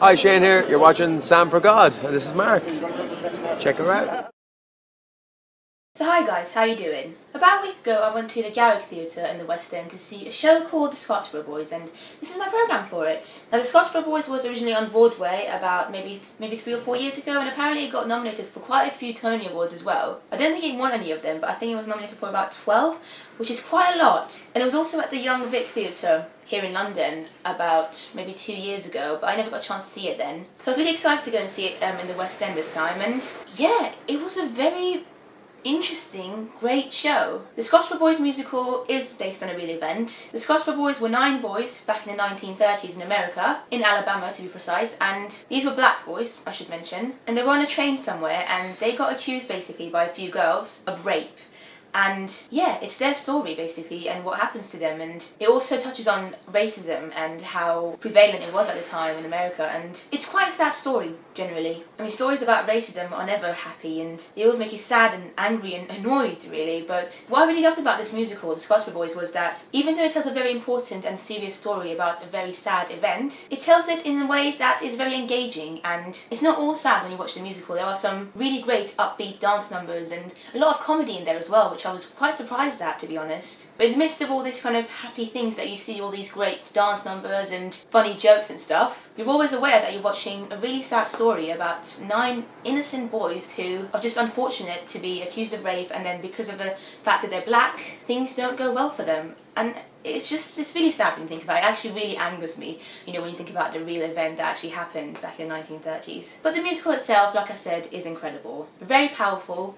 Hi, Shane here. You're watching Sam for God, and this is Mark. Check her out. So hi guys, how you doing? About a week ago I went to the Garrick Theatre in the West End to see a show called The Scottsboro Boys, and this is my programme for it. Now the Scottsboro Boys was originally on Broadway about maybe 3 or 4 years ago, and apparently it got nominated for quite a few Tony Awards as well. I don't think it won any of them, but I think it was nominated for about 12, which is quite a lot. And it was also at the Young Vic Theatre here in London about maybe 2 years ago, but I never got a chance to see it then. So I was really excited to go and see it in the West End this time, and yeah, it was a very interesting, great show. The Scottsboro Boys musical is based on a real event. The Scottsboro Boys were 9 boys back in the 1930s in America, in Alabama to be precise, and these were black boys, I should mention, and they were on a train somewhere and they got accused basically by a few girls of rape. And yeah, it's their story basically and what happens to them, and it also touches on racism and how prevalent it was at the time in America, and it's quite a sad story generally. I mean, stories about racism are never happy and they always make you sad and angry and annoyed really, but what I really loved about this musical, The Scottsboro Boys, was that even though it tells a very important and serious story about a very sad event, it tells it in a way that is very engaging, and it's not all sad when you watch the musical. There are some really great upbeat dance numbers and a lot of comedy in there as well, which I was quite surprised at, to be honest. But in the midst of all these kind of happy things that you see, all these great dance numbers and funny jokes and stuff, you're always aware that you're watching a really sad story about 9 innocent boys who are just unfortunate to be accused of rape, and then because of the fact that they're black, things don't go well for them. And it's really sad when you think about it. It actually really angers me, you know, when you think about the real event that actually happened back in the 1930s. But the musical itself, like I said, is incredible. Very powerful,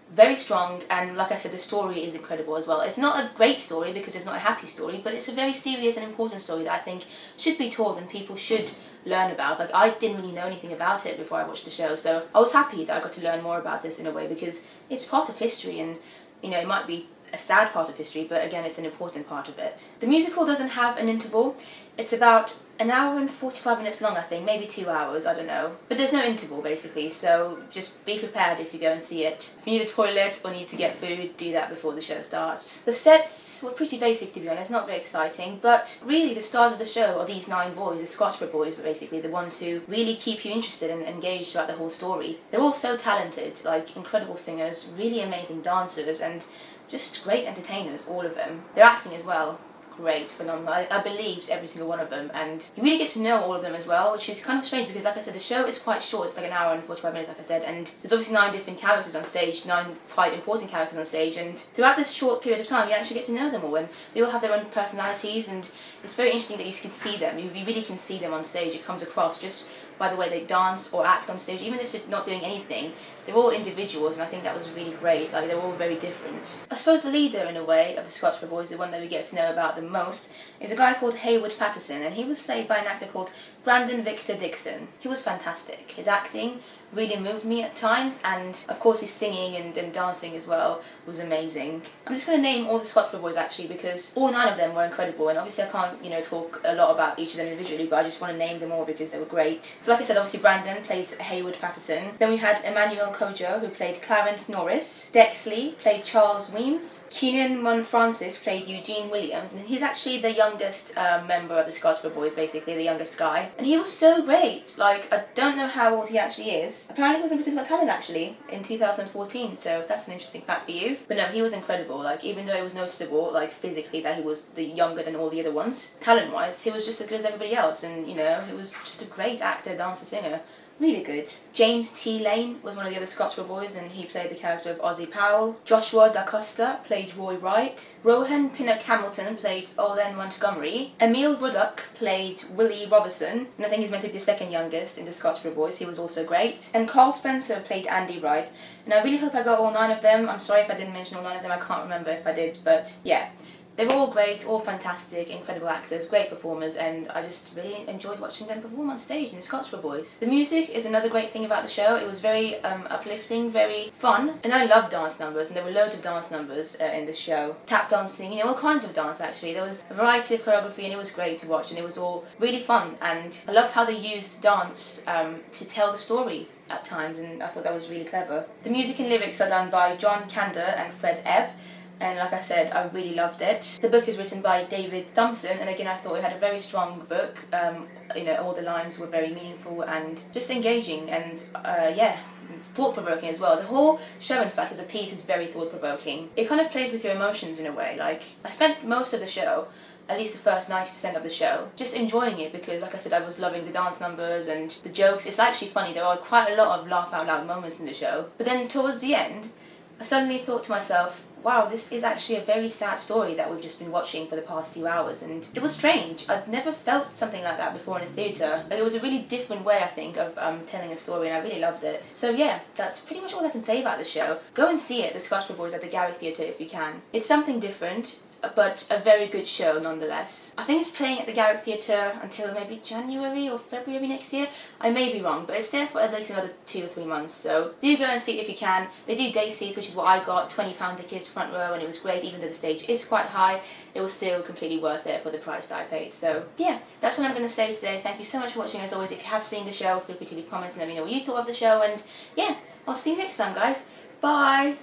very strong, and like I said, the story is incredible as well. It's not a great story because it's not a happy story, but it's a very serious and important story that I think should be told and people should learn about. Like, I didn't really know anything about it before I watched the show, so I was happy that I got to learn more about this in a way, because it's part of history, and you know, it might be a sad part of history, but again, it's an important part of it. The musical doesn't have an interval. It's about an hour and 45 minutes long, I think, maybe 2 hours, I don't know. But there's no interval, basically, so just be prepared if you go and see it. If you need a toilet or need to get food, do that before the show starts. The sets were pretty basic, to be honest, not very exciting, but really the stars of the show are these 9 boys, the Scottsboro Boys, but basically the ones who really keep you interested and engaged throughout the whole story. They're all so talented, like incredible singers, really amazing dancers, and just great entertainers, all of them. Their acting as well, great, phenomenal. I believed every single one of them, and you really get to know all of them as well, which is kind of strange because, like I said, the show is quite short. It's like an hour and 45 minutes, like I said, and there's obviously 9 different characters on stage, 9 quite important characters on stage, and throughout this short period of time you actually get to know them all, and they all have their own personalities, and it's very interesting that you can see them. You really can see them on stage. It comes across just by the way they dance or act on stage, even if they're not doing anything. They're all individuals, and I think that was really great. Like, they're all very different. I suppose the leader, in a way, of the Scottsboro Boys, the one that we get to know about the most, is a guy called Haywood Patterson, and he was played by an actor called Brandon Victor Dixon. He was fantastic. His acting really moved me at times, and of course his singing and dancing as well was amazing. I'm just going to name all the Scottsboro Boys actually, because all 9 of them were incredible, and obviously I can't, you know, talk a lot about each of them individually, but I just want to name them all because they were great. So like I said, obviously Brandon plays Haywood Patterson. Then we had Emmanuel Kojo, who played Clarence Norris. Dexley played Charles Weems. Keenan Monfrancis played Eugene Williams, and he's actually the youngest member of the Scottsboro Boys, basically the youngest guy. And he was so great. Like, I don't know how old he actually is. Apparently he was in Britain's Got Talent actually in 2014, so that's an interesting fact for you. But no, he was incredible. Like, even though it was noticeable, like physically, that he was the younger than all the other ones, talent-wise, he was just as good as everybody else, and you know, he was just a great actor, dancer, singer. Really good. James T. Lane was one of the other Scottsboro Boys, and he played the character of Ozzie Powell. Joshua Da Costa played Roy Wright. Rohan Pinnock Hamilton played Olen Montgomery. Emil Ruddock played Willie Robertson, and I think he's meant to be the second youngest in the Scottsboro Boys. He was also great. And Carl Spencer played Andy Wright, and I really hope I got all 9 of them. I'm sorry if I didn't mention all 9 of them, I can't remember if I did, but yeah. They were all great, all fantastic, incredible actors, great performers, and I just really enjoyed watching them perform on stage in the Scottsboro Boys. The music is another great thing about the show. It was very uplifting, very fun, and I love dance numbers, and there were loads of dance numbers in this show. Tap dancing, you know, all kinds of dance actually. There was a variety of choreography, and it was great to watch, and it was all really fun, and I loved how they used dance to tell the story at times, and I thought that was really clever. The music and lyrics are done by John Kander and Fred Ebb, and like I said, I really loved it. The book is written by David Thompson, and again I thought it had a very strong book. You know, all the lines were very meaningful and just engaging, and yeah, thought-provoking as well. The whole show, in fact, as a piece is very thought-provoking. It kind of plays with your emotions in a way. Like, I spent most of the show, at least the first 90% of the show, just enjoying it because, like I said, I was loving the dance numbers and the jokes. It's actually funny, there are quite a lot of laugh-out-loud moments in the show. But then towards the end, I suddenly thought to myself, wow, this is actually a very sad story that we've just been watching for the past 2 hours, and it was strange. I'd never felt something like that before in a theatre. Like, it was a really different way, I think, of telling a story, and I really loved it. So yeah, that's pretty much all I can say about the show. Go and see it, The Scottsboro Boys, at the Garrick Theatre if you can. It's something different, but a very good show nonetheless. I think it's playing at the Garrick Theatre until maybe January or February next year. I may be wrong, but it's there for at least another 2 or 3 months, so do go and see it if you can. They do day seats, which is what I got, £20 tickets, front row, and it was great. Even though the stage is quite high, it was still completely worth it for the price that I paid. So yeah, that's what I'm going to say today. Thank you so much for watching. As always, if you have seen the show, feel free to leave comments and let me know what you thought of the show, and yeah, I'll see you next time, guys. Bye!